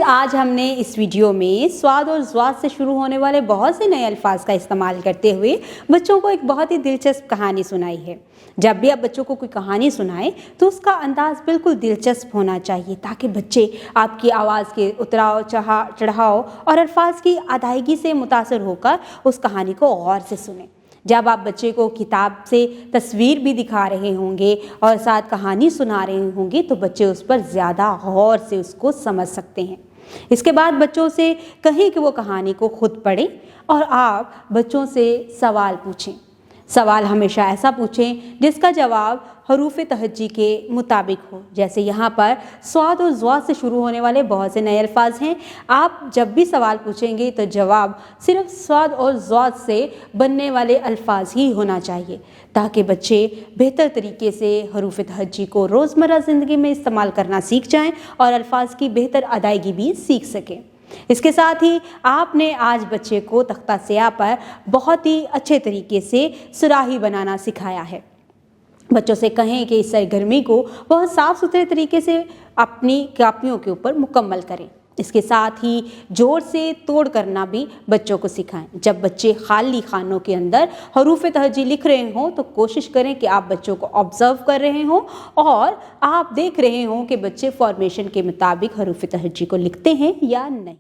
آج ہم نے اس ویڈیو میں سواد اور زواد سے شروع ہونے والے بہت سے نئے الفاظ کا استعمال کرتے ہوئے بچوں کو ایک بہت ہی دلچسپ کہانی سنائی ہے۔ جب بھی آپ بچوں کو کوئی کہانی سنائیں تو اس کا انداز بالکل دلچسپ ہونا چاہیے تاکہ بچے آپ کی آواز کے اتراؤ چڑھاؤ اور الفاظ کی ادائیگی سے متاثر ہو کر اس کہانی کو غور سے سنیں۔ جب آپ بچے کو کتاب سے تصویر بھی دکھا رہے ہوں گے اور ساتھ کہانی سنا رہے ہوں گے تو بچے اس پر زیادہ غور سے اس کو سمجھ سکتے ہیں۔ اس کے بعد بچوں سے کہیں کہ وہ کہانی کو خود پڑھیں اور آپ بچوں سے سوال پوچھیں۔ سوال ہمیشہ ایسا پوچھیں جس کا جواب حروف تہجی کے مطابق ہو، جیسے یہاں پر سواد اور زواد سے شروع ہونے والے بہت سے نئے الفاظ ہیں۔ آپ جب بھی سوال پوچھیں گے تو جواب صرف سواد اور زواد سے بننے والے الفاظ ہی ہونا چاہیے تاکہ بچے بہتر طریقے سے حروف تہجی کو روزمرہ زندگی میں استعمال کرنا سیکھ جائیں اور الفاظ کی بہتر ادائیگی بھی سیکھ سکیں۔ اس کے ساتھ ہی آپ نے آج بچے کو تختہ سیاہ پر بہت ہی اچھے طریقے سے سراہی بنانا سکھایا ہے۔ بچوں سے کہیں کہ اس سرگرمی کو بہت صاف ستھرے طریقے سے اپنی کاپیوں کے اوپر مکمل کریں۔ اس کے ساتھ ہی جوڑ سے توڑ کرنا بھی بچوں کو سکھائیں۔ جب بچے خالی خانوں کے اندر حروف تہجی لکھ رہے ہوں تو کوشش کریں کہ آپ بچوں کو آبزرو کر رہے ہوں اور آپ دیکھ رہے ہوں کہ بچے فارمیشن کے مطابق حروف تہجی کو لکھتے ہیں یا نہیں۔